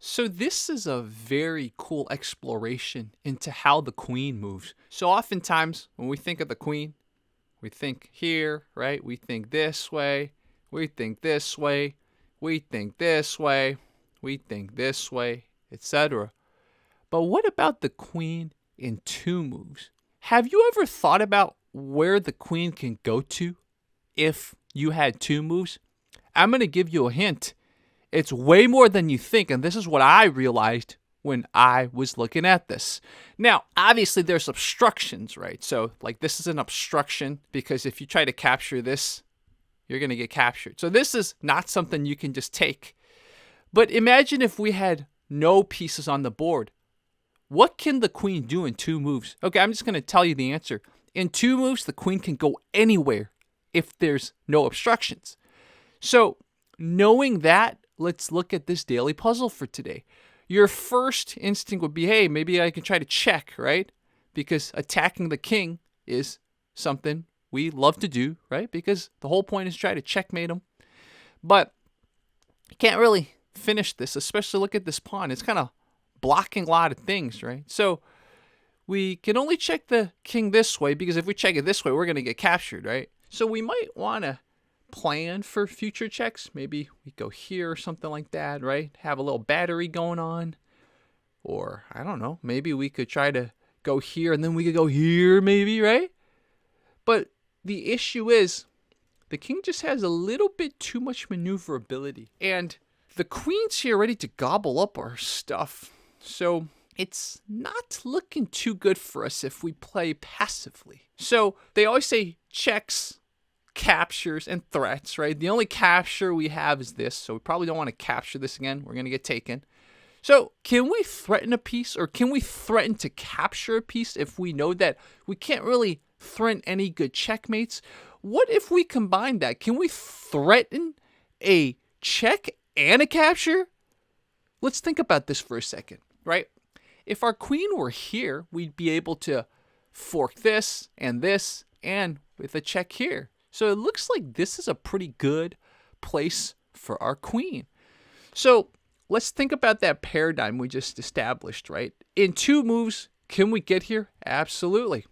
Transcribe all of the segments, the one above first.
So this is a very cool exploration into how the queen moves. So oftentimes when we think of the queen, we think here, right? We think this way, we think this way, we think this way, we think this way, etc. But what about the queen in two moves? Have you ever thought about where the queen can go to if you had two moves? I'm going to give you a hint. It's way more than you think, and this is what I realized when I was looking at this. Now, obviously there's obstructions, right? So like this is an obstruction because if you try to capture this, you're going to get captured. So this is not something you can just take. But imagine if we had no pieces on the board. What can the queen do in two moves? Okay, I'm just going to tell you the answer. In two moves, the queen can go anywhere if there's no obstructions. So knowing that, let's look at this daily puzzle for today. Your first instinct would be, hey, maybe I can try to check, right? Because attacking the king is something we love to do, right? Because the whole point is try to checkmate him. But you can't really finish this, especially look at this pawn. It's kind of blocking a lot of things, right? So we can only check the king this way because if we check it this way, we're going to get captured, right? So we might want to plan for future checks. Maybe we go here or something like that, right? Have a little battery going on. Or, I don't know, maybe we could try to go here and then we could go here maybe, right? But the issue is the king just has a little bit too much maneuverability. And the queen's here ready to gobble up our stuff. So it's not looking too good for us if we play passively. So they always say checks, captures, and threats, right? The only capture we have is this, so we probably don't want to capture this again. We're going to get taken. So can we threaten a piece, or can we threaten to capture a piece if we know that we can't really threaten any good checkmates? What if we combine that? Can we threaten a check and a capture? Let's think about this for a second, right? If our queen were here, we'd be able to fork this and with a check here. So it looks like this is a pretty good place for our queen. So let's think about that paradigm we just established, right? In two moves, can we get here? Absolutely,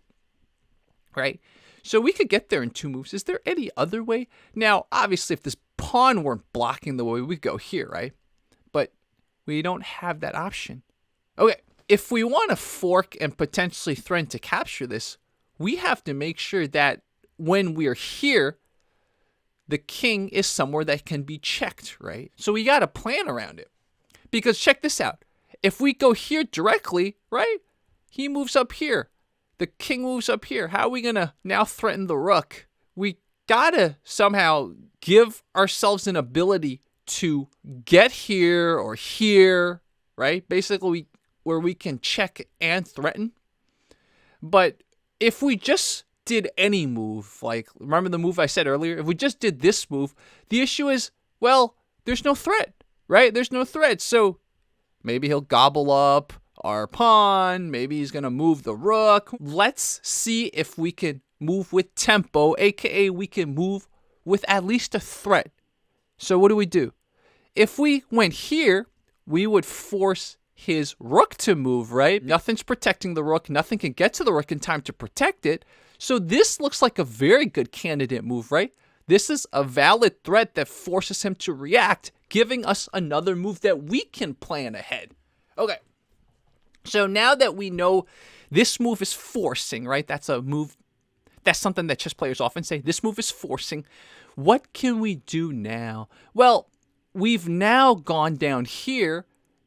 right? So we could get there in two moves. Is there any other way? Now, obviously, if this pawn weren't blocking the way, we'd go here, right? But we don't have that option. Okay, if we want to fork and potentially threaten to capture this, we have to make sure that when we're here, the king is somewhere that can be checked, right? So we got to plan around it. Because check this out. If we go here directly, right? He moves up here. The king moves up here. How are we going to now threaten the rook? We got to somehow give ourselves an ability to get here or here, right? Basically, where we can check and threaten. But if we just did any move, like remember the move I said earlier, if we just did this move, the issue is, well, there's no threat, right? There's no threat. So maybe he'll gobble up our pawn. Maybe he's going to move the rook. Let's see if we can move with tempo, aka we can move with at least a threat. So what do? If we went here, we would force his rook to move, right? Nothing's protecting the rook. Nothing can get to the rook in time to protect it. So this looks like a very good candidate move, right? This is a valid threat that forces him to react, giving us another move that we can plan ahead. Okay. So now that we know this move is forcing, right? That's a move. That's something that chess players often say. This move is forcing. What can we do now? Well, we've now gone down here,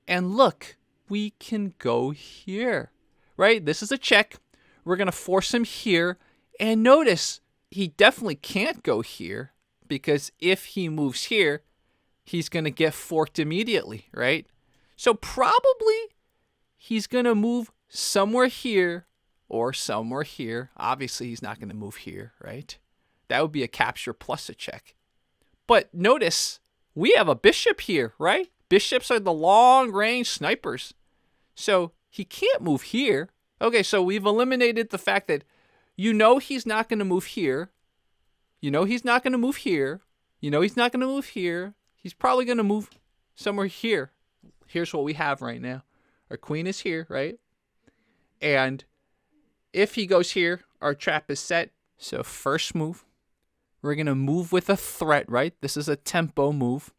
and look, we can go here, right? This is a check. We're going to force him here. And notice, he definitely can't go here because if he moves here, he's going to get forked immediately, right? So probably he's going to move somewhere here or somewhere here. Obviously, he's not going to move here, right? That would be a capture plus a check. But notice, we have a bishop here, right? Bishops are the long-range snipers. So he can't move here. Okay, so we've eliminated the fact that he's not going to move here. He's not going to move here. He's not going to move here. He's probably going to move somewhere here. here's what we have right now. Our queen is here, right? And if he goes here, our trap is set. So first move, we're going to move with a threat, right? This is a tempo move,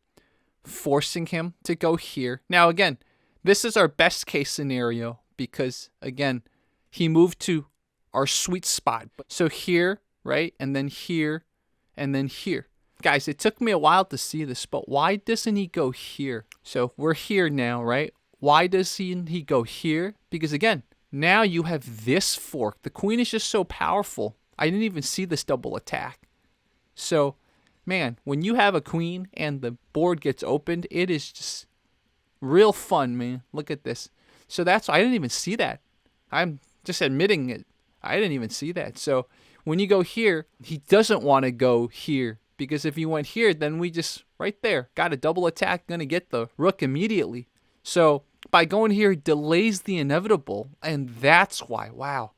forcing him to go here. Now, again, this is our best case scenario because, again, he moved to our sweet spot. So here, right? And then here, and then here. Guys, it took me a while to see this, but why doesn't he go here? So we're here now, right? Why doesn't he go here? Because, again, now you have this fork. The queen is just so powerful. I didn't even see this double attack. So, man, when you have a queen and the board gets opened, it is just real fun, man. Look at this. So that's why I didn't even see that. I'm just admitting it. I didn't even see that. So when you go here, he doesn't want to go here. Because if he went here, then we just, right there, got a double attack, going to get the rook immediately. So by going here, delays the inevitable. And that's why, wow,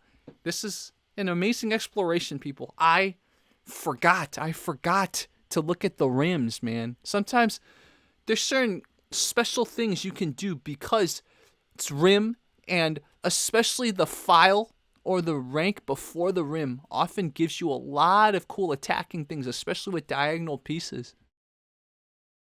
this is an amazing exploration, people. I forgot to look at the rims, man. Sometimes there's certain special things you can do because it's rim, and especially the file or the rank before the rim often gives you a lot of cool attacking things, especially with diagonal pieces.